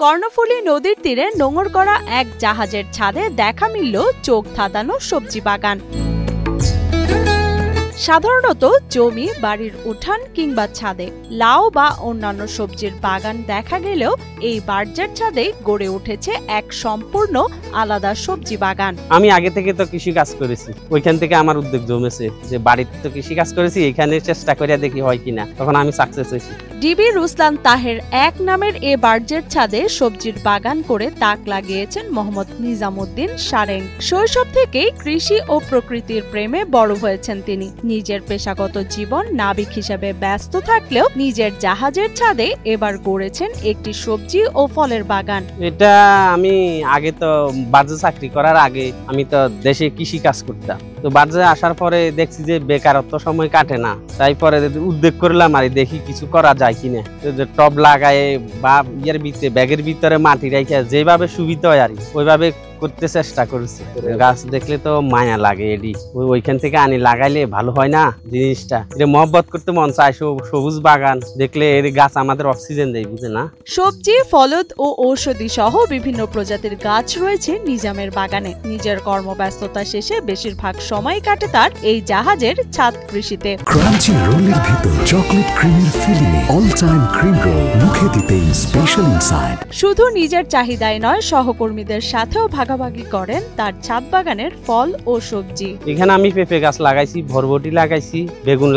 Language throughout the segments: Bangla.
কর্ণফুলী নদীর তীরে নোঙর করা এক জাহাজের ছাদে দেখা মিলল চোখ ধাঁধানো সবজি বাগান। সাধারণত জমি, বাড়ির উঠান কিংবা ছাদে লাউ বা অন্যান্য সবজির বাগান দেখা গেলেও এই বার্জার ছাদে গড়ে উঠেছে এক সম্পূর্ণ আলাদা সবজি বাগান। আমি আগে থেকে তো কৃষি কাজ করেছি, ওইখান থেকে আমার উদ্যোগ জমেছে যে বাড়িতে তো কৃষি কাজ করেছি, এখানে চেষ্টা করে দেখি হয় কিনা, তখন আমি সাকসেস হয়েছি। ডিবি রুসলান তাহের এক নামের এ বার্জার ছাদে সবজির বাগান করে তাক লাগিয়েছেন মোহাম্মদ নিজামুদ্দিন সারেং। শৈশব থেকেই কৃষি ও প্রকৃতির প্রেমে বড় হয়েছেন তিনি। নিজের পেশাগত জীবন নাবিক হিসেবে ব্যস্ত থাকলেও নিজের জাহাজের ছাদে এবার গড়েছেন একটি সবজি ও ফলের বাগান। এটা আমি আগে তো বার্জে চাকরি করার আগে আমি তো দেশে কৃষি কাজ করতাম, তো বার্জে আসার পরে দেখছি যে বেকারত্ব সময় কাটে না, তাই পরে উদ্যোগ করলাম আর দেখি কিছু করা যায় কিনা। টব লাগায় বা ব্যাগের ভিতরে মাটি রেখে যেভাবে সুবিধা হয় আর ওইভাবে করতে চেষ্টা করেছি। গাছ দেখলে তো মায়া লাগে, এডি ওইখান থেকে আনি লাগাইলে ভালো হয় না জিনিসটা, এটা মহব্বত করতে মন চায়। সবুজ বাগান দেখলে এর গাছ আমাদের অক্সিজেন দেয়, বুঝে না। সবজি, ফলদ ও ঔষধি সহ বিভিন্ন প্রজাতির গাছ রয়েছে নিজামের বাগানে। নিজের কর্মব্যস্ততা শেষে বেশিরভাগ সময় কাটে তার এই জাহাজের ছাদ কৃষিতে। ক্রাঞ্চি রোলের ভিতর চকলেট ক্রিমের ফিলিংয়ে অল টাইম ক্রিম রোল, মুখে দিতেই স্পেশাল ইনসাইড। শুধু নিজের চাহিদায় নয়, সহকর্মীদের সাথেও ভাগাভাগি করেন তার ছাদ বাগানের ফল ও সবজি। এখানে আমি পেঁপে গাছ লাগাইছি, বরবটি লাগাইছি, বেগুন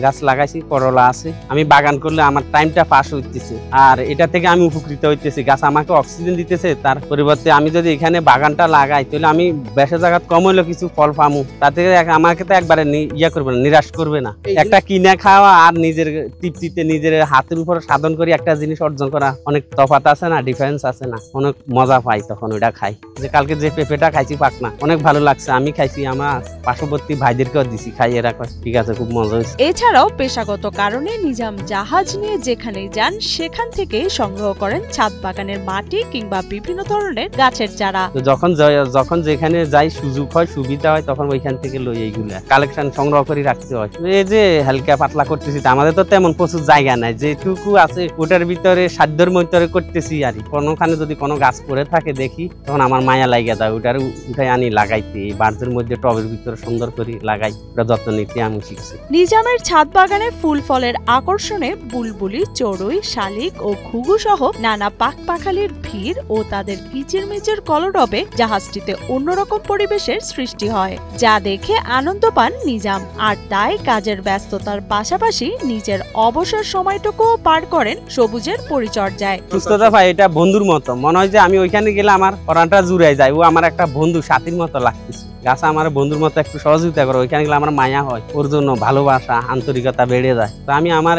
গাছ লাগাইছি, করলা আছে। আমি বাগান করলে আমার টাইমটা পাস হইতেছে আর এটা থেকে আমি উপকৃত হইতেছি। গাছ আমাকে অক্সিজেন দিতেছে, তার পরিবর্তে আমি যদি এখানে বাগানটা লাগাই তাহলে আমি বেশি জায়গা কম হইলো কিছু ফল পামু, তাতে আমাকে তো একবারে ইয়া করবে না, নিরাশ করবে না। একটা কিনে খাওয়া আর নিজের তৃপ্তিতে নিজের হাতের উপর সাধন করে একটা জিনিস অর্জন করা অনেক তফাৎ আছে না, ডিফারেন্স আছে না, অনেক মজা পাই তখন ওইটা খাই। যে কালকে যে পেঁপেটা খাইছি পাকনা, অনেক ভালো লাগছে, আমি খাইছি, আমার পার্শ্ববর্তী ভাইদেরকেও দিছি, খাই, এরা ঠিক আছে, খুব মজা হয়েছে। এছাড়াও পেশাগত কারণে নিজাম জাহাজ নিয়ে যেখানেই যান সেখান থেকে সংগ্রহ করেন ছাদ বাগানের মাটি কিংবা বিভিন্ন ধরনের গাছের চারা। যখন যেখানে যাই সুযোগ হয়, সুবিধা হয়, তখন ওইখান থেকে লই এইগুলা কালেকশন সংগ্রহ করে রাখতে হয়। এই যে হালকা পাতলা করতেছি, আমাদের তো তেমন প্রচুর জায়গা নাই, যেটুকু আছে ওটার ভিতরে সাধ্যের মধ্যে করতেছি আর কোনোখানে যদি কোনো গাছ পড়ে থাকে দেখি তখন আমার মায়া লাগিয়ে যায়, ওটার উঠাই আনি লাগাইতে, বার্জের মধ্যে টবের ভিতরে সুন্দর করে লাগাই, ওটা যত্ন নিতে আমি শিখছি। নিজামের ছাদ বাগানে ফুল ফলের আকর্ষণে বুলবুলি, চড়ুই, শালিক ও ঘুঘু সহ নানা পাখপাখালির ভিড় ও তাদের কিচিরমিচির কলরবে জাহাজটিতে অন্যরকম পরিবেশের সৃষ্টি হয়, যা দেখে আনন্দ পান নিজাম। আর তাই কাজের ব্যস্ততার পাশাপাশি নিজের অবসর সময়টুকুও পার করেন সবুজের পরিচর্যায়। সুস্থতা ভাই, এটা বন্ধুর মতো মনে হয় যে আমি ওইখানে গেলে আমার পরানটা জুড়ে যায়, ও আমার একটা বন্ধু সাথীর মতো লাগতেছে। গাছ আমার বন্ধুর মতো একটু সহযোগিতা করে, ওইখানে গেলে আমার মায়া হয়, ওর জন্য ভালোবাসা, আন্তরিকতা বেড়ে যায়। তো আমি আমার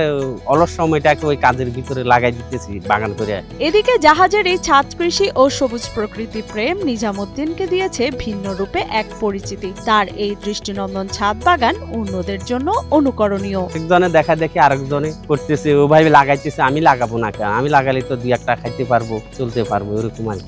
অলস সময়টাকে ওই কাজের ভিতরে লাগাই দিতেছি বাগান করে। এদিকে জাহাজের এই ছাদ কৃষি ও সবুজ প্রকৃতি প্রেম নিজামুদ্দিনকে দিয়েছে ভিন্ন রূপে এক পরিচিতি। তার এই দৃষ্টিনন্দন ছাদ বাগান অন্যদের জন্য অনুকরণীয়। একজনে দেখা দেখি আরেকজনে করতেছে, ও ভাই লাগাইতেছে, আমি লাগাবো না কেন, আমি লাগালে তো দুই একটা খাইতে পারবো, চলতে পারবো, এরকম আর।